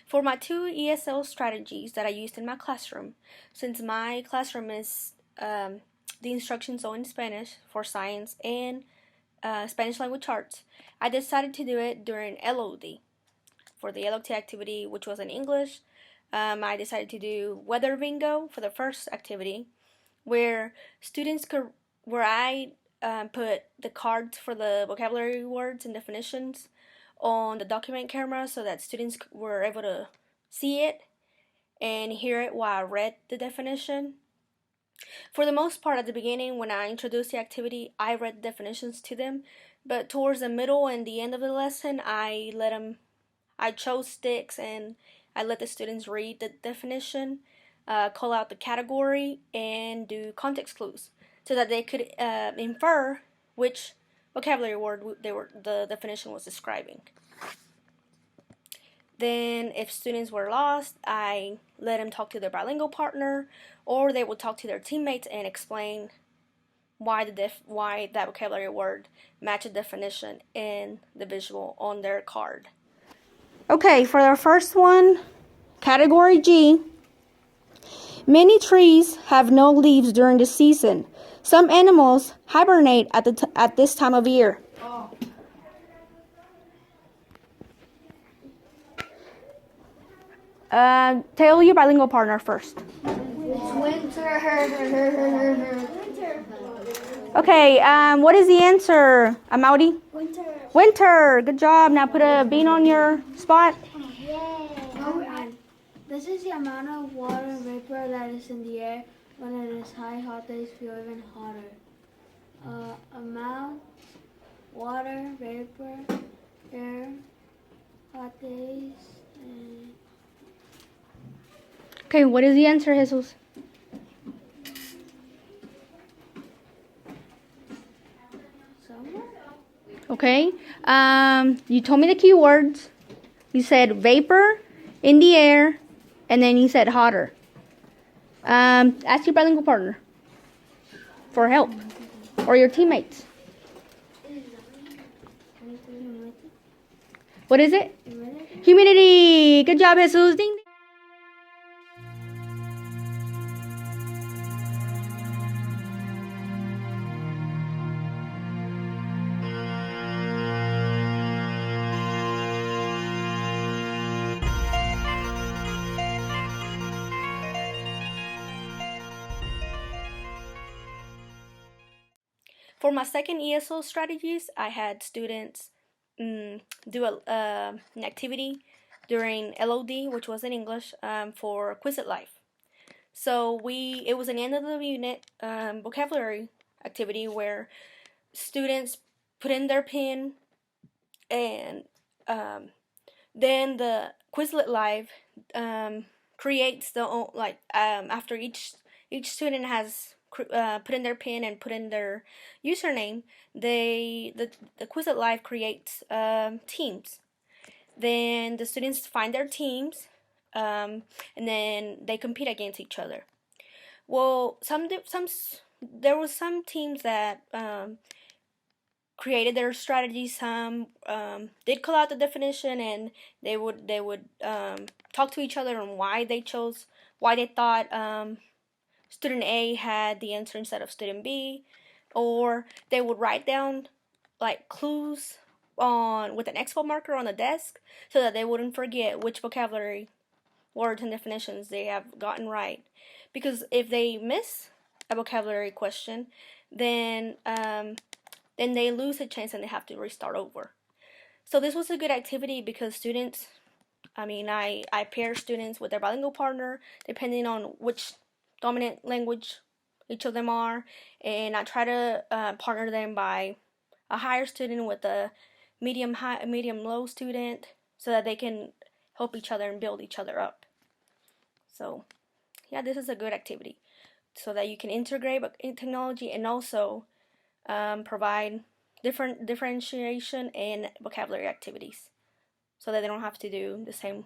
For my two ESL strategies that I used in my classroom, since my classroom is the instructions are in Spanish for science and Spanish language arts, I decided to do it during LOD. For the LOT activity, which was in English, I decided to do weather bingo for the first activity, where students could, where I put the cards for the vocabulary words and definitions on the document camera so that students were able to see it and hear it while I read the definition. For the most part, at the beginning, when I introduced the activity, I read the definitions to them, but towards the middle and the end of the lesson, I chose sticks and I let the students read the definition, call out the category, and do context clues so that they could infer which vocabulary word the definition was describing. Then, if students were lost, I let them talk to their bilingual partner, or they would talk to their teammates and explain why that vocabulary word matched the definition in the visual on their card. Okay, for our first one, category G. Many trees have no leaves during the season. Some animals hibernate at this time of year. Tell your bilingual partner first. It's winter. Okay, what is the answer, Amaudi? Winter. Winter. Good job. Now put a bean on your spot. Yay. This is the amount of water vapor that is in the air. When it is high, hot days feel even hotter. Amount, water, vapor, air, hot days, and... Okay, what is the answer, Jesus? Summer? Okay. You told me the keywords. You said vapor, in the air, and then you said hotter. Ask your bilingual partner for help, or your teammates. What is it? Humidity. Good job, Jesus. Ding. For my second ESL strategies, I had students do an activity during LOD, which was in English, for Quizlet Life. So it was an end of the unit vocabulary activity where students put in their pin, and then the Quizlet Live creates after each student has put in their pin and put in their username, the Quizlet Live creates teams. Then the students find their teams, and then they compete against each other. Well, there was some teams that created their strategy. Some did call out the definition, and they would talk to each other on why they thought student A had the answer instead of student B, or they would write down like clues with an expo marker on the desk so that they wouldn't forget which vocabulary words and definitions they have gotten right. Because if they miss a vocabulary question, then they lose a chance and they have to restart over. So this was a good activity because students, I pair students with their bilingual partner depending on which dominant language each of them are, and I try to partner them by a higher student with a medium low student so that they can help each other and build each other up. So yeah, this is a good activity so that you can integrate technology and also provide different differentiation and vocabulary activities so that they don't have to do the same,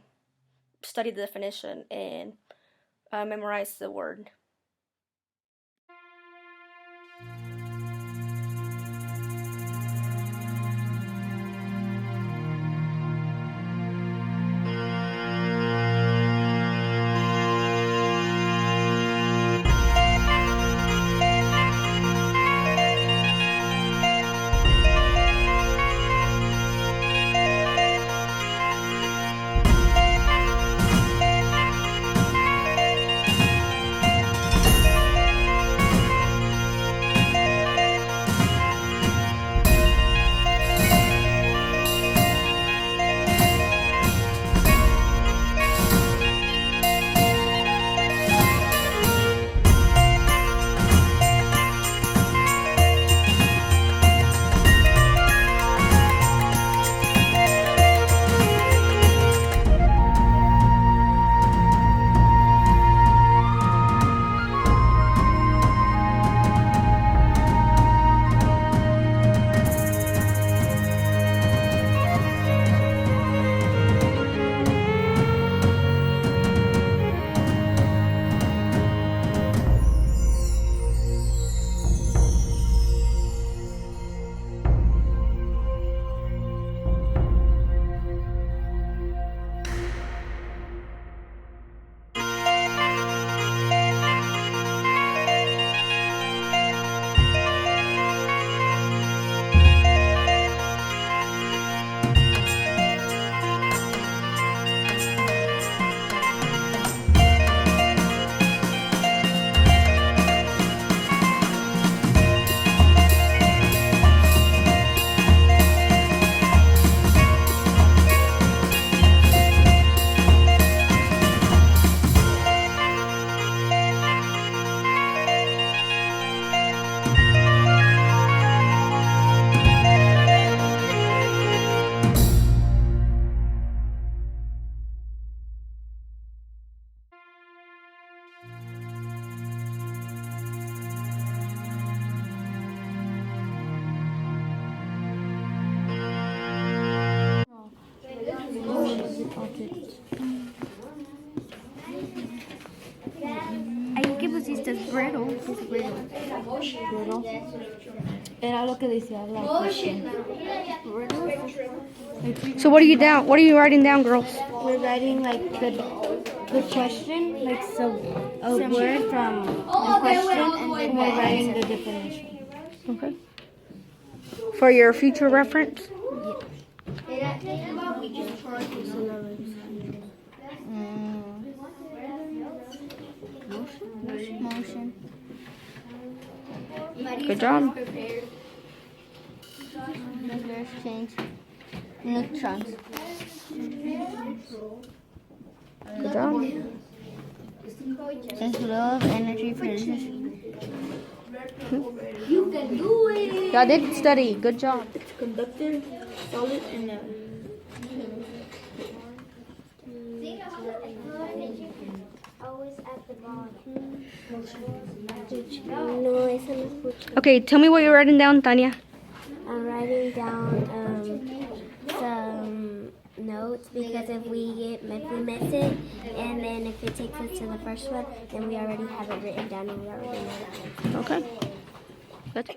study the definition and memorize the word. Riddle. Riddle. Era lo que decía la question. So what are you down? What are you writing down, girls? We're writing like the question, like so a word from the question, and then we're writing the definition. Okay. For your future reference. Motion. Good job. Nuclear exchange. Neutrons. Good job. The flow of energy produces. Y'all did study. Good job. Conductor, solid, and Always at the bottom. Okay, tell me what you're writing down, Tanya. I'm writing down some notes because if we miss it, and then if it takes us to the first one, then we already have it written down and we already know that one. Okay.